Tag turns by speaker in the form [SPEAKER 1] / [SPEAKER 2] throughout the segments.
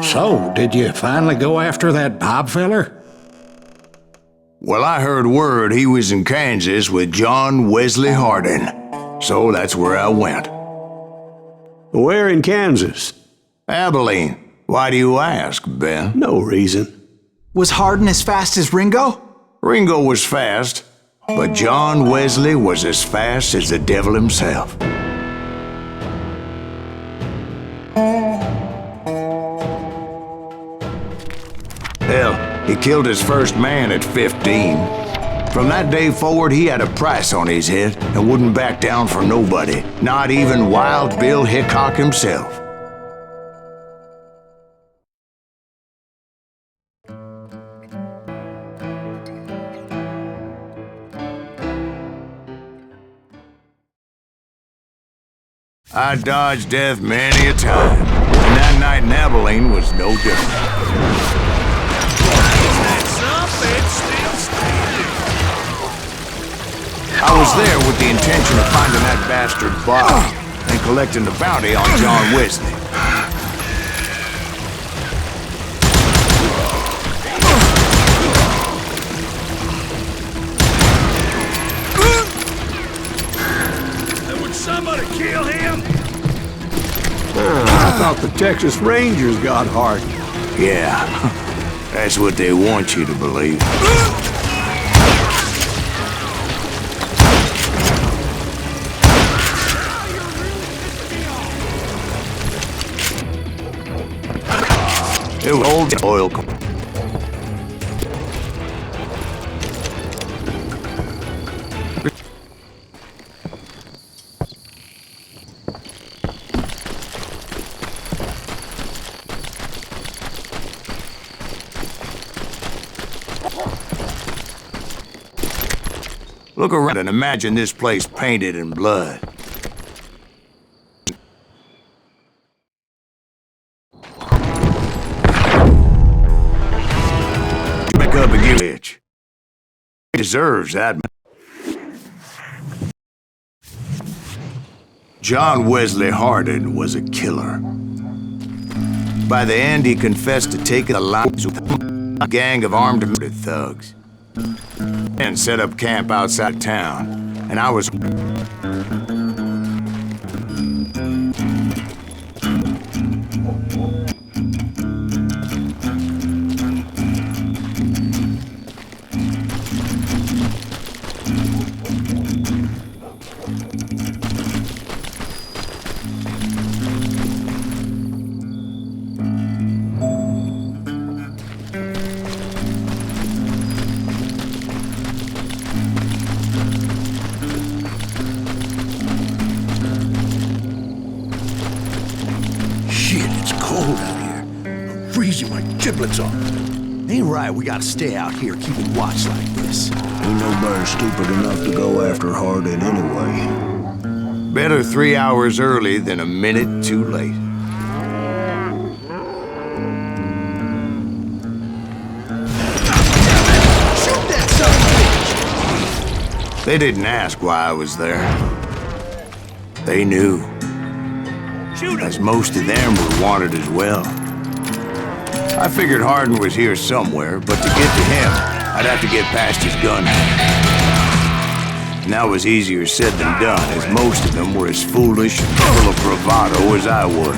[SPEAKER 1] So, did you finally go after that Bob feller?
[SPEAKER 2] Well, I heard word he was in Kansas with John Wesley Hardin, so that's where I went.
[SPEAKER 3] Where in Kansas?
[SPEAKER 2] Abilene. Why do you ask, Ben?
[SPEAKER 3] No reason.
[SPEAKER 4] Was Hardin as fast as Ringo?
[SPEAKER 2] Ringo was fast, but John Wesley was as fast as the devil himself. Hell, he killed his first man at 15. From that day forward, he had a price on his head and wouldn't back down for nobody, not even Wild Bill Hickok himself. I dodged death many a time, and that night in Abilene was no different. I was there with the intention of finding that bastard Bob and collecting the bounty on John Wesley.
[SPEAKER 5] Would somebody kill him?
[SPEAKER 3] I thought the Texas Rangers got Hardin.
[SPEAKER 2] Yeah, that's what they want you to believe. It was old oil. Look around and imagine this place painted in blood. Make up a bitch. He deserves that. John Wesley Hardin was a killer. By the end, he confessed to taking alliance with a gang of armed thugs and set up camp outside town. And I was...
[SPEAKER 5] Cold out here. I'm freezing my giblets off.
[SPEAKER 4] Ain't right, we gotta stay out here keeping watch like this.
[SPEAKER 6] Ain't nobody stupid enough to go after Hardin anyway.
[SPEAKER 2] Better 3 hours early than a minute too late.
[SPEAKER 4] Shoot that son of a bitch!
[SPEAKER 2] They didn't ask why I was there. They knew. As most of them were wanted as well. I figured Hardin was here somewhere, but to get to him, I'd have to get past his gun. And that was easier said than done, as most of them were as foolish and full of bravado as I was.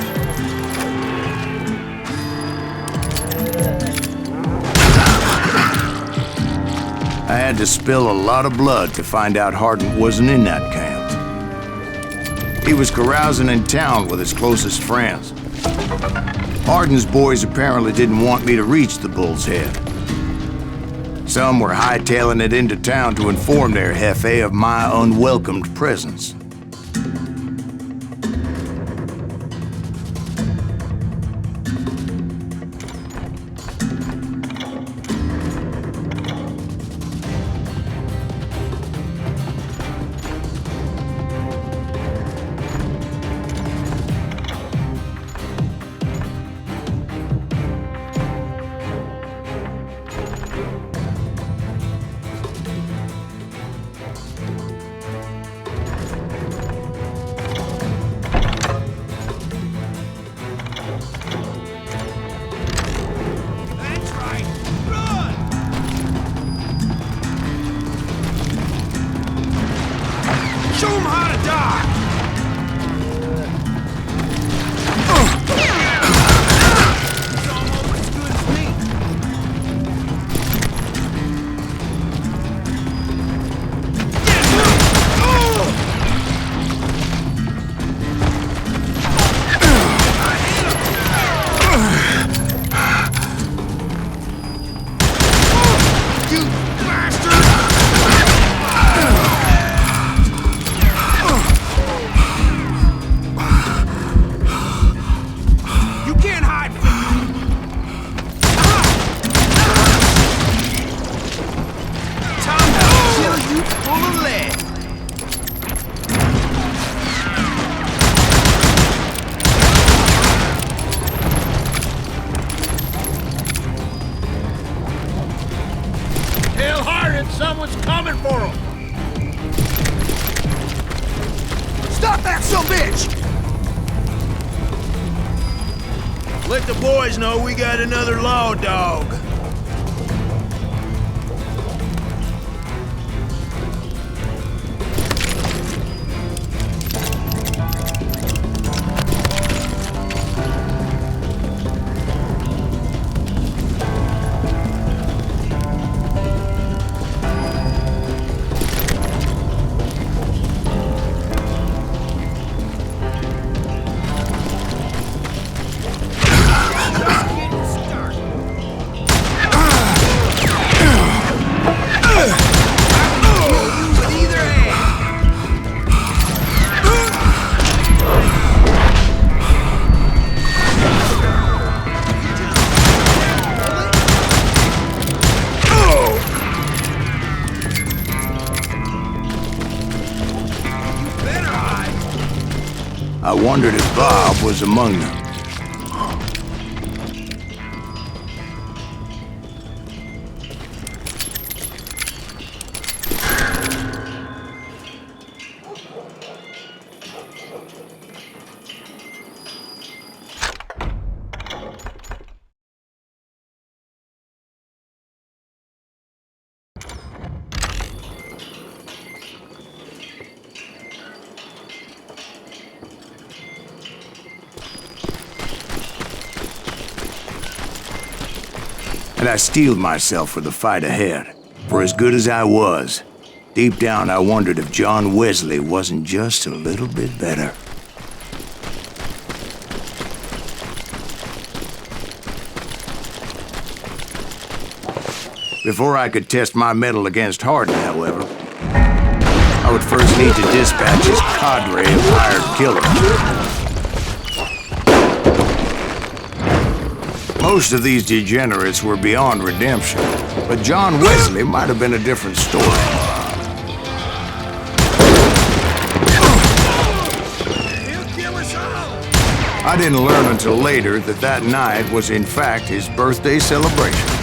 [SPEAKER 2] I had to spill a lot of blood to find out Hardin wasn't in that camp. He was carousing in town with his closest friends. Hardin's boys apparently didn't want me to reach the Bull's Head. Some were hightailing it into town to inform their jefe of my unwelcomed presence.
[SPEAKER 5] the boys know we got another law dog.
[SPEAKER 2] I wondered if Bob was among them. And I steeled myself for the fight ahead. For as good as I was, deep down I wondered if John Wesley wasn't just a little bit better. Before I could test my mettle against Hardin, however, I would first need to dispatch his cadre of hired killers. Most of these degenerates were beyond redemption, but John Wesley might have been a different story. I didn't learn until later that that night was in fact his birthday celebration.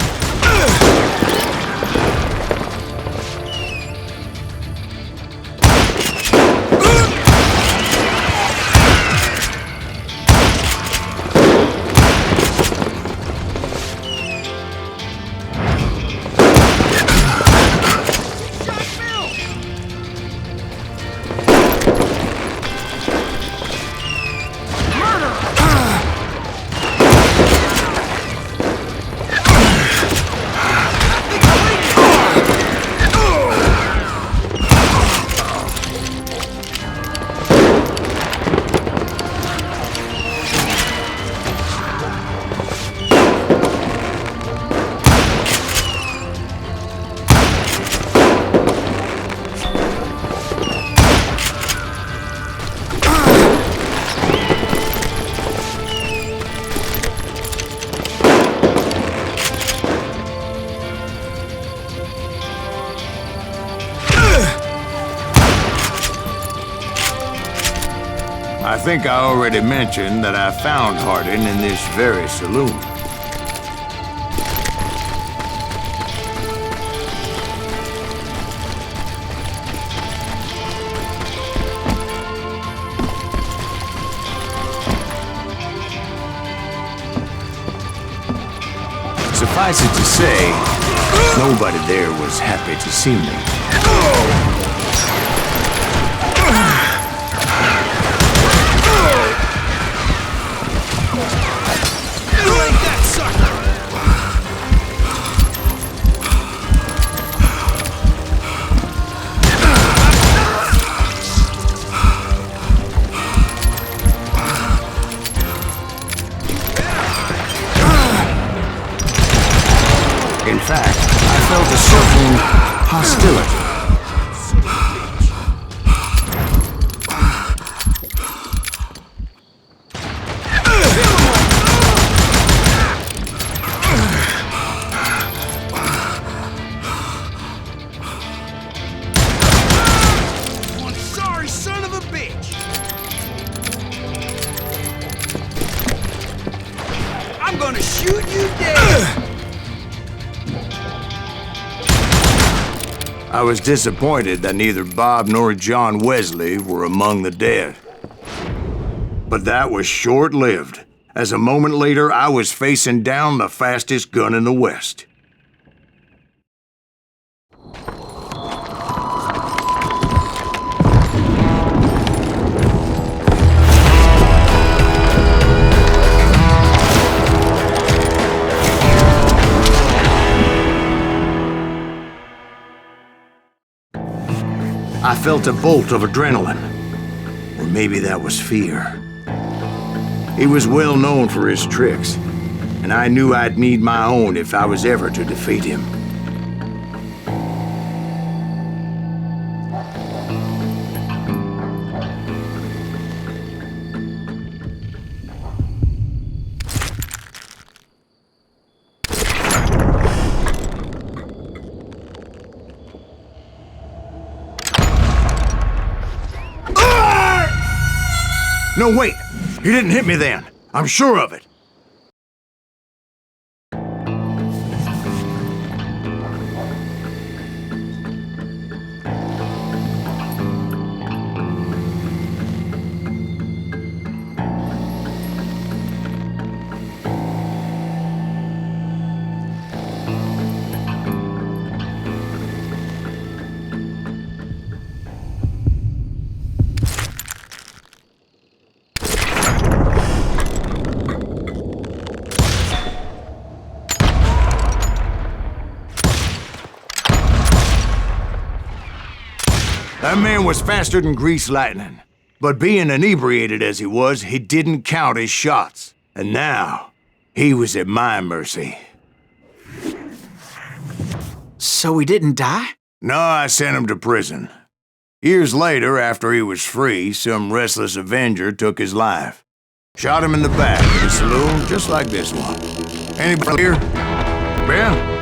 [SPEAKER 2] I think I already mentioned that I found Hardin in this very saloon. Suffice it to say, nobody there was happy to see me. In fact, I felt a certain hostility.
[SPEAKER 5] One sorry son of a bitch! I'm gonna shoot you dead!
[SPEAKER 2] I was disappointed that neither Bob nor John Wesley were among the dead. But that was short-lived, as a moment later I was facing down the fastest gun in the West. I felt a bolt of adrenaline, or maybe that was fear. He was well known for his tricks, and I knew I'd need my own if I was ever to defeat him. No, wait! He didn't hit me then. I'm sure of it. That man was faster than greased lightning. But being inebriated as he was, he didn't count his shots. And now, he was at my mercy.
[SPEAKER 7] So he didn't die?
[SPEAKER 2] No, I sent him to prison. Years later, after he was free, some restless avenger took his life. Shot him in the back in a saloon just like this one. Anybody here? Ben?